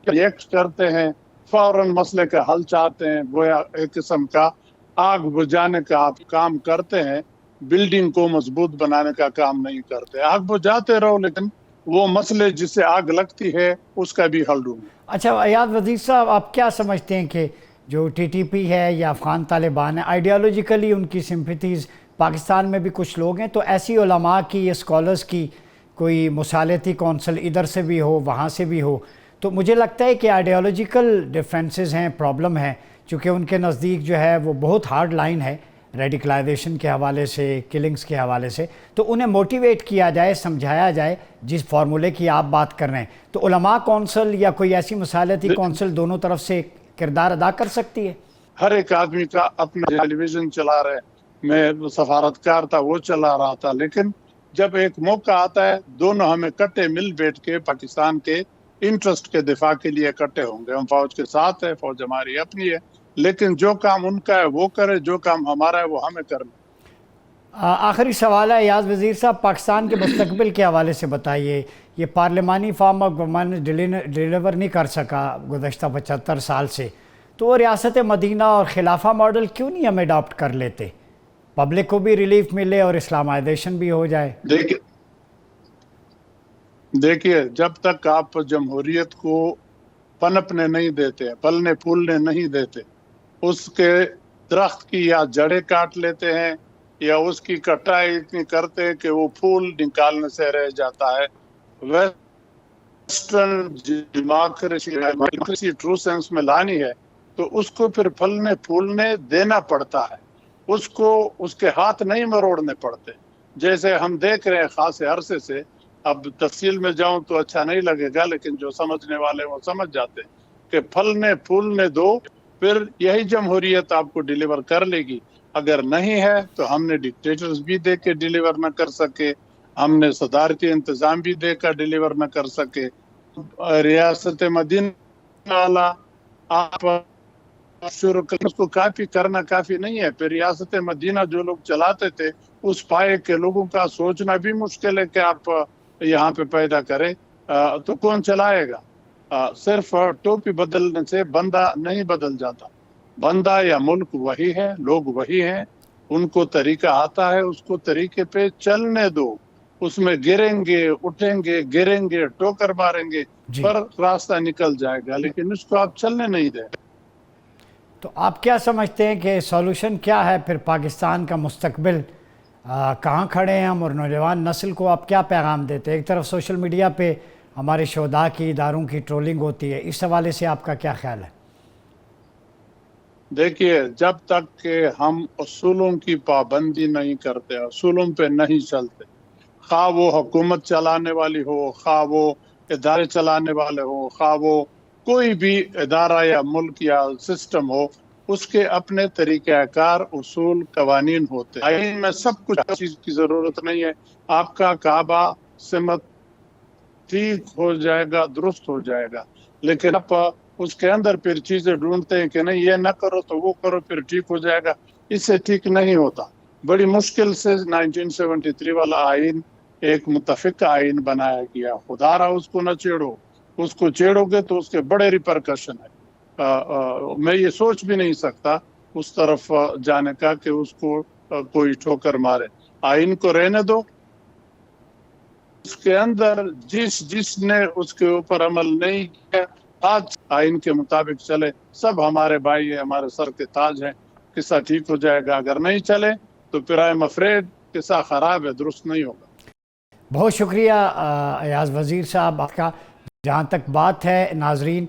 ریئیکٹ کرتے ہیں، فوراً مسئلے کا حل چاہتے ہیں، گویا ایک قسم کا آگ بجھانے کا آپ کام کرتے ہیں، بلڈنگ کو مضبوط بنانے کا کام نہیں کرتے. آگ بجھاتے رہو، لیکن وہ مسئلے جس سے آگ لگتی ہے اس کا بھی حل ڈھونڈو. اچھا ایاز وزیر صاحب، آپ کیا سمجھتے ہیں کہ جو TTP ہے یا افغان طالبان ہے، آئیڈیالوجیکلی ان کی سمپتھیز پاکستان میں بھی کچھ لوگ ہیں، تو ایسی علماء کی یا اسکالرس کی کوئی مصالحتی کونسل ادھر سے بھی ہو وہاں سے بھی ہو، تو مجھے لگتا ہے کہ آئیڈیالوجیکل ڈفرینسز ہیں، پرابلم ہے، چونکہ ان کے نزدیک جو ہے وہ بہت ہارڈ لائن ہے ریڈیکلائزیشن کے حوالے سے، کلنگز کے حوالے سے. تو انہیں موٹیویٹ کیا جائے، سمجھایا جائے جس فارمولے کی آپ بات کر رہے ہیں. تو علماء کونسل یا کوئی ایسی مصالحتی کونسل دونوں طرف سے کردار ادا کر سکتی ہے؟ ہر ایک آدمی کا اپنا ٹیلی ویژن چلا رہے، میں سفارتکار تھا، وہ چلا رہا تھا. لیکن جب ایک موقع آتا ہے دونوں ہمیں کٹے مل بیٹھ کے پاکستان کے انٹرسٹ کے دفاع کے لیے اکٹھے ہوں گے. ہم فوج کے ساتھ ہے، فوج ہماری اپنی ہے، لیکن جو کام ان کا ہے وہ کرے، جو کام ہمارا ہے وہ ہمیں کرنا. آخری سوال ہے ایاز وزیر صاحب، پاکستان کے مستقبل کے حوالے سے بتائیے. یہ پارلیمانی فارم آف گورنمنٹ ڈیلیور نہیں کر سکا گزشتہ 75 سال سے، تو وہ ریاست مدینہ اور خلافہ ماڈل کیوں نہیں ہم اڈاپٹ کر لیتے؟ پبلک کو بھی ریلیف ملے اور اسلامائزیشن بھی ہو جائے. دیکھیے جب تک آپ جمہوریت کو پنپنے نہیں دیتے، پلنے پھولنے نہیں دیتے، اس کے درخت کی یا جڑیں کاٹ لیتے ہیں یا اس کی کٹائی اتنی کرتے ہیں کہ وہ پھول نکالنے سے رہ جاتا ہے. ویسٹرن ڈیموکریسی ٹرو سینس میں لانی ہے تو اس کو پھر پھلنے پھولنے دینا پڑتا ہے، اس کو اس کے ہاتھ نہیں مروڑنے پڑتے. جیسے ہم دیکھ رہے ہیں خاص عرصے سے، اب تفصیل میں جاؤں تو اچھا نہیں لگے گا، لیکن جو سمجھنے والے وہ سمجھ جاتے کہ پھلنے پھولنے دو، پھر یہی جمہوریت آپ کو ڈیلیور کر لے گی. اگر نہیں ہے تو ہم نے ڈکٹیٹرز بھی دے کے ڈیلیور نہ کر سکے، ہم نے صدارتی انتظام بھی دے کر ڈیلیور نہ کر سکے. ریاست مدینہ والا آپ شروع کرنے اس کو کافی کرنا کافی نہیں ہے. پھر ریاست مدینہ جو لوگ چلاتے تھے اس پائے کے لوگوں کا سوچنا بھی مشکل ہے کہ آپ یہاں پہ پیدا کریں تو کون چلائے گا؟ صرف ٹوپی بدلنے سے بندہ نہیں بدل جاتا. بندہ یا ملک وہی ہے، لوگ وہی ہیں، ان کو طریقہ آتا ہے، اس کو طریقے پہ چلنے دو. اس میں گریں گے، اٹھیں گے، گریں گے، ٹوکر ماریں گے، پر راستہ نکل جائے گا، لیکن اس کو آپ چلنے نہیں دیں. تو آپ کیا سمجھتے ہیں کہ سولوشن کیا ہے پھر پاکستان کا مستقبل کہاں کھڑے ہیں ہم، اور نوجوان نسل کو آپ کیا پیغام دیتے ہیں؟ ایک طرف سوشل میڈیا پہ ہمارے شہداء کی، اداروں کی ٹرولنگ ہوتی ہے، اس حوالے سے آپ کا کیا خیال ہے؟ دیکھیے جب تک کہ ہم اصولوں کی پابندی نہیں کرتے، اصولوں پہ نہیں چلتے، خواہ وہ حکومت چلانے والی ہو، خواہ وہ ادارے چلانے والے ہو، خواہ وہ کوئی بھی ادارہ یا ملک یا سسٹم ہو، اس کے اپنے طریقہ کار، اصول، قوانین ہوتے ہیں. آئین میں سب کچھ چیز کی ضرورت نہیں ہے. آپ کا کعبہ سمت ٹھیک ہو جائے گا، درست ہو جائے گا، لیکن آپ اس کے اندر پھر چیزیں ڈھونڈتے ہیں کہ نہیں یہ نہ کرو تو وہ کرو پھر ٹھیک ہو جائے گا. اس سے ٹھیک نہیں ہوتا. بڑی مشکل سے 1973 والا آئین ایک متفق آئین بنایا گیا. خدا رہا اس کو نہ چھیڑو، اس کو چھیڑو گے تو اس کے بڑے ریپرکشن ہے. میں یہ سوچ بھی نہیں سکتا اس طرف جانے کا کہ اس کو کوئی ٹھوکر مارے. آئین کو رہنے دو، اس کے اندر جس نے اس کے اوپر عمل نہیں کیا آج آئین کے مطابق چلے. سب ہمارے بھائی ہیں، ہمارے سر کے تاج ہیں، قصہ ٹھیک ہو جائے گا. اگر نہیں چلے تو پھر آئی ایم افریڈ قصہ خراب ہے، درست نہیں ہوگا. بہت شکریہ ایاز وزیر صاحب آپ کا. جہاں تک بات ہے ناظرین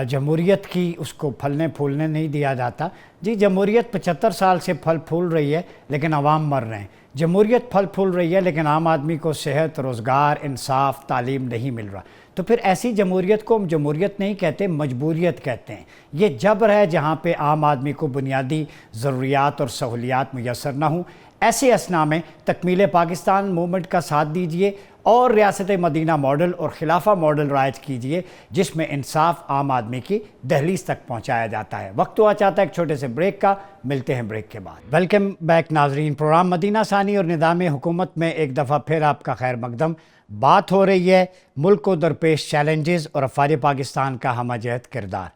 جمہوریت کی، اس کو پھلنے پھولنے نہیں دیا جاتا. جی جمہوریت 75 سال سے پھل پھول رہی ہے لیکن عوام مر رہے ہیں. جمہوریت پھل پھول رہی ہے لیکن عام آدمی کو صحت، روزگار، انصاف، تعلیم نہیں مل رہا. تو پھر ایسی جمہوریت کو ہم جمہوریت نہیں کہتے، مجبوریت کہتے ہیں. یہ جبر ہے جہاں پہ عام آدمی کو بنیادی ضروریات اور سہولیات میسر نہ ہوں. ایسے اسنا میں تکمیل پاکستان موومنٹ کا ساتھ دیجیے اور ریاست مدینہ ماڈل اور خلافہ ماڈل رائج کیجیے، جس میں انصاف عام آدمی کی دہلیز تک پہنچایا جاتا ہے. وقت ہوا چاہتا ہے ایک چھوٹے سے بریک کا، ملتے ہیں بریک کے بعد. ویلکم بیک ناظرین. پروگرام مدینہ ثانی اور نظام حکومت میں ایک دفعہ پھر آپ کا خیر مقدم. بات ہو رہی ہے ملک کو درپیش چیلنجز اور افواج پاکستان کا ہمہ جہت کردار.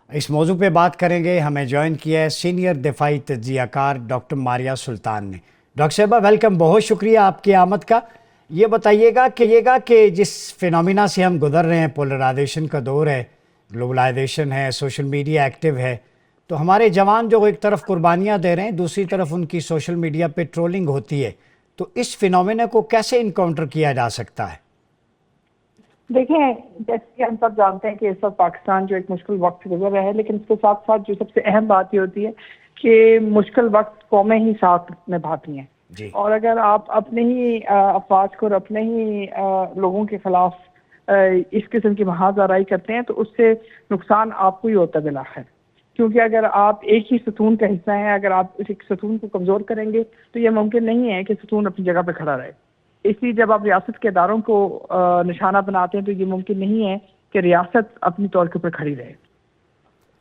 اس موضوع پہ بات کریں گے. ہمیں جوائن کیا ہے سینئر دفاعی تجزیہ کار ڈاکٹر ماریہ سلطان نے. ڈاکٹر صاحبہ ویلکم، بہت شکریہ آپ کی آمد کا. یہ بتائیے گا کہ جس فینومینا سے ہم گزر رہے ہیں، پولرائزیشن کا دور ہے، گلوبلائزیشن ہے، سوشل میڈیا ایکٹیو ہے، تو ہمارے جوان جو ایک طرف قربانیاں دے رہے ہیں، دوسری طرف ان کی سوشل میڈیا پہ ٹرولنگ ہوتی ہے، تو اس فینومینا کو کیسے انکاؤنٹر کیا جا سکتا ہے؟ دیکھیں، جیسے کہ ہم سب جانتے ہیں کہ اس وقت پاکستان جو ایک مشکل وقت سے گزر رہا ہے، لیکن اس کے ساتھ ساتھ جو سب سے اہم بات یہ ہوتی ہے کہ مشکل وقت قومیں ہی ساتھ نبھاتی ہیں. جی. اور اگر آپ اپنے ہی افواج کو اور اپنے ہی لوگوں کے خلاف اس قسم کی محاذ آرائی کرتے ہیں تو اس سے نقصان آپ کو ہی ہوتا ہے بالآخر. کیونکہ اگر آپ ایک ہی ستون کا حصہ ہیں، اگر آپ اس ایک ستون کو کمزور کریں گے تو یہ ممکن نہیں ہے کہ ستون اپنی جگہ پہ کھڑا رہے. اس لیے جب آپ ریاست کے اداروں کو نشانہ بناتے ہیں تو یہ ممکن نہیں ہے کہ ریاست اپنی طور کے اوپر کھڑی رہے.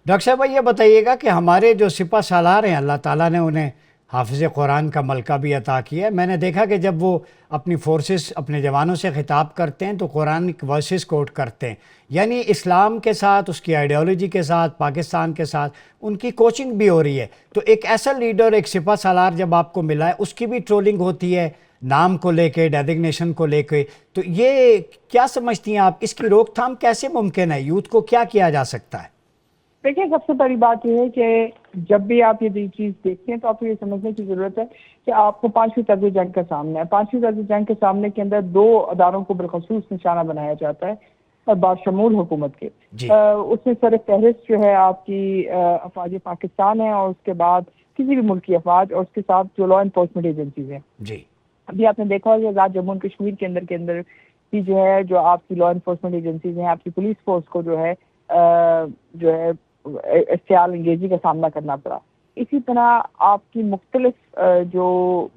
ڈاکٹر صاحب یہ بتائیے گا کہ ہمارے جو سپہ سالار ہیں اللہ تعالیٰ نے انہیں حافظ قرآن کا ملکہ بھی عطا کیا ہے. میں نے دیکھا کہ جب وہ اپنی فورسز اپنے جوانوں سے خطاب کرتے ہیں تو قرآنک ورسز کوٹ کرتے ہیں، یعنی اسلام کے ساتھ، اس کی آئیڈیالوجی کے ساتھ، پاکستان کے ساتھ ان کی کوچنگ بھی ہو رہی ہے. تو ایک ایسا لیڈر، ایک سپہ سالار جب آپ کو ملا ہے، اس کی بھی ٹرولنگ ہوتی ہے نام کو لے کے، ڈیزگنیشن کو لے کے، تو یہ کیا سمجھتی ہیں آپ، اس کی روک تھام کیسے ممکن ہے؟ یوتھ کو کیا کیا جا سکتا ہے؟ دیکھیں، سب سے بڑی بات یہ ہے کہ جب بھی آپ یہ چیز دیکھتے ہیں تو آپ کو یہ سمجھنے کی ضرورت ہے کہ آپ کو 5ویں طرز جنگ کا سامنا ہے. 5ویں طرز جنگ کے سامنے کے اندر 2 اداروں کو بالخصوص نشانہ بنایا جاتا ہے باشمول حکومت کے. اس میں سر فہرست جو ہے آپ کی افواج پاکستان ہے، اور اس کے بعد کسی بھی ملک کی افواج، اور اس کے ساتھ جو لا انفورسمنٹ ایجنسیز ہیں. ابھی آپ نے دیکھا ہوگا کہ آزاد جموں و کشمیر کے اندر کی جو ہے جو آپ کی لا انفورسمنٹ ایجنسیز ہیں، آپ کی پولیس فورس کو جو ہے اشتعال انگیزی کا سامنا کرنا پڑا. اسی طرح آپ کی مختلف جو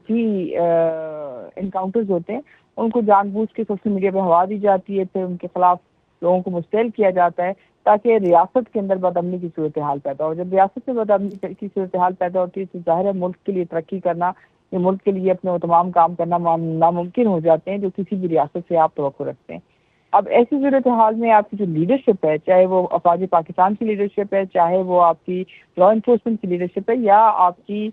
بھی انکاؤنٹرز ہوتے ہیں ان کو جان بوجھ کے سوشل میڈیا پہ ہوا دی جاتی ہے، پھر ان کے خلاف لوگوں کو مستعل کیا جاتا ہے تاکہ ریاست کے اندر بدامنی کی صورتحال پیدا ہو. جب ریاست میں بدامنی کی صورتحال پیدا ہوتی ہے تو ظاہر ہے ملک کے لیے ترقی کرنا، یہ ملک کے لیے اپنے وہ تمام کام کرنا ناممکن ہو جاتے ہیں جو کسی بھی ریاست سے آپ توقع رکھتے ہیں. اب ایسی صورتحال میں آپ کی جو لیڈرشپ ہے، چاہے وہ افواج پاکستان کی لیڈرشپ ہے، چاہے وہ آپ کی لا انفورسمنٹ کی لیڈرشپ ہے، یا آپ کی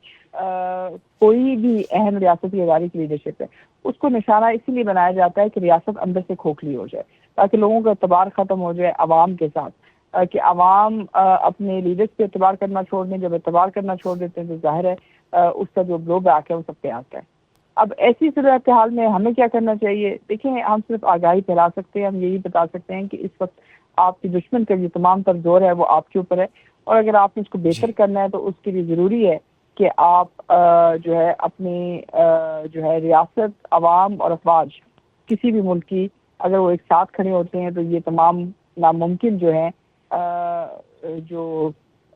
کوئی بھی اہم ریاستی ادارے کی لیڈرشپ ہے، اس کو نشانہ اسی لیے بنایا جاتا ہے کہ ریاست اندر سے کھوکھلی ہو جائے، تاکہ لوگوں کا اعتبار ختم ہو جائے عوام کے ساتھ، کہ عوام اپنے لیڈرز پہ اعتبار کرنا چھوڑ دیں. جب اعتبار کرنا چھوڑ دیتے ہیں تو ظاہر ہے اس کا جو بلو بیک ہے وہ سب پہ آتا ہے. اب ایسی صورتحال میں ہمیں کیا کرنا چاہیے؟ دیکھیں، ہم صرف آگاہی پھیلا سکتے ہیں، ہم یہی بتا سکتے ہیں کہ اس وقت آپ کی دشمن کا جو تمام تر زور ہے وہ آپ کے اوپر ہے، اور اگر آپ نے اس کو بہتر کرنا ہے تو اس کے لیے ضروری ہے کہ آپ جو ہے اپنی جو ہے ریاست، عوام اور افواج کسی بھی ملک کی اگر وہ ایک ساتھ کھڑے ہوتے ہیں تو یہ تمام ناممکن جو ہیں جو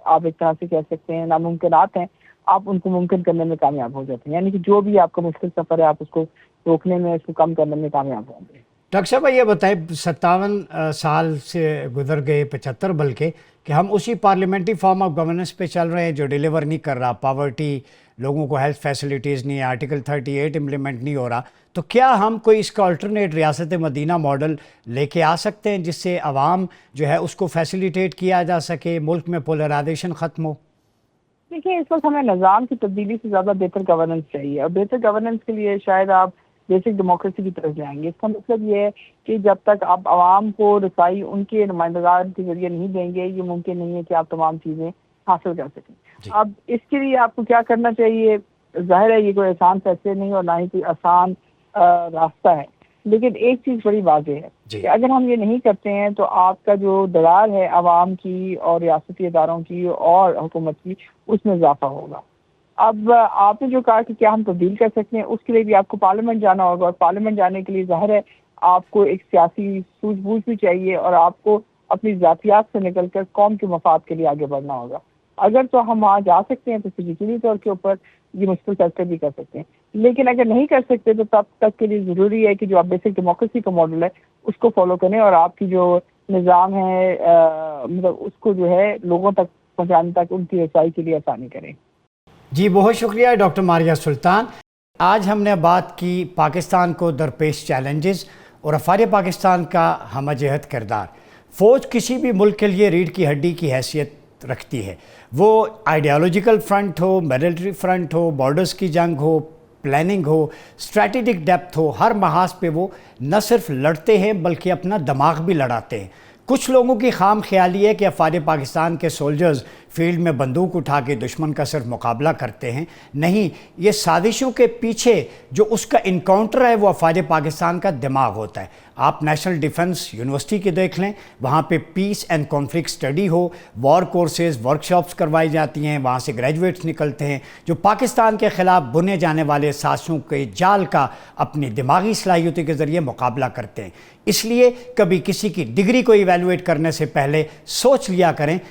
آپ ایک طرح سے کہہ سکتے ہیں ناممکنات ہیں، آپ ان کو ممکن کرنے میں کامیاب ہو جاتے ہیں. یعنی کہ جو بھی آپ کا مشکل سفر ہے آپ اس کو روکنے میں، اس کو کم کرنے میں کامیاب ہوں گے. ڈاکٹر صاحب یہ بتائیں، 57 سال سے گزر گئے، 75 بلکہ، کہ ہم اسی پارلیمنٹری فارم آف گورننس پہ چل رہے ہیں جو ڈیلیور نہیں کر رہا. پاورٹی، لوگوں کو ہیلتھ فیسلٹیز نہیں، آرٹیکل 38 امپلیمنٹ نہیں ہو رہا. تو کیا ہم کوئی اس کا الٹرنیٹ ریاست مدینہ ماڈل لے کے آ سکتے ہیں جس سے عوام جو ہے اس کو فیسیلیٹیٹ کیا جا سکے، ملک میں پولرائزیشن ختم ہو؟ دیکھیں، اس وقت ہمیں نظام کی تبدیلی سے زیادہ بہتر گورننس چاہیے، اور بہتر گورننس کے لیے شاید آپ بیسک ڈیموکریسی کی طرف جائیں گے. اس کا مطلب یہ ہے کہ جب تک آپ عوام کو رسائی ان کے نمائندگان کے ذریعے نہیں دیں گے، یہ ممکن نہیں ہے کہ آپ تمام چیزیں حاصل کر سکیں. اب اس کے لیے آپ کو کیا کرنا چاہیے؟ ظاہر ہے یہ کوئی آسان فیصلے نہیں اور نہ ہی کوئی آسان راستہ ہے، لیکن ایک چیز بڑی واضح ہے کہ اگر ہم یہ نہیں کرتے ہیں تو آپ کا جو درار ہے عوام کی اور ریاستی اداروں کی اور حکومت کی، اس میں اضافہ ہوگا. اب آپ نے جو کہا کہ کیا ہم تبدیل کر سکتے ہیں، اس کے لیے بھی آپ کو پارلیمنٹ جانا ہوگا، اور پارلیمنٹ جانے کے لیے ظاہر ہے آپ کو ایک سیاسی سوجھ بوجھ بھی چاہیے، اور آپ کو اپنی ذاتیات سے نکل کر قوم کے مفاد کے لیے آگے بڑھنا ہوگا. اگر تو ہم وہاں جا سکتے ہیں تو پھر یقینی طور کے اوپر یہ مشکل فیصلے بھی کر سکتے ہیں، لیکن اگر نہیں کر سکتے تو تب تک کے لیے ضروری ہے کہ جو آپ بیسک ڈیموکریسی کا ماڈل ہے اس کو فالو کریں، اور آپ کی جو نظام ہے مطلب اس کو جو ہے لوگوں تک پہنچانے تک ان کی رسائی کے لیے آسانی کریں. جی بہت شکریہ ڈاکٹر ماریہ سلطان. آج ہم نے بات کی پاکستان کو درپیش چیلنجز اور افواج پاکستان کا ہمہ جہت کردار. فوج کسی بھی ملک کے لیے ریڑھ کی ہڈی کی حیثیت رکھتی ہے، وہ آئیڈیالوجیکل فرنٹ ہو، ملٹری فرنٹ ہو، بارڈرز کی جنگ ہو، پلاننگ ہو، اسٹریٹجک ڈیپتھ ہو، ہر محاذ پہ وہ نہ صرف لڑتے ہیں بلکہ اپنا دماغ بھی لڑاتے ہیں. کچھ لوگوں کی خام خیالی ہے کہ افواج پاکستان کے سولجرز فیلڈ میں بندوق اٹھا کے دشمن کا صرف مقابلہ کرتے ہیں. نہیں، یہ سازشوں کے پیچھے جو اس کا انکاؤنٹر ہے وہ افواج پاکستان کا دماغ ہوتا ہے. آپ نیشنل ڈیفنس یونیورسٹی کے دیکھ لیں، وہاں پہ پیس اینڈ کانفلکٹ اسٹڈی ہو، وار کورسز، ورکشاپس کروائی جاتی ہیں، وہاں سے گریجویٹس نکلتے ہیں جو پاکستان کے خلاف بنے جانے والے سازشوں کے جال کا اپنی دماغی صلاحیتوں کے ذریعے مقابلہ کرتے ہیں. اس لیے کبھی کسی کی ڈگری کو ایویلویٹ کرنے سے پہلے سوچ لیا کریں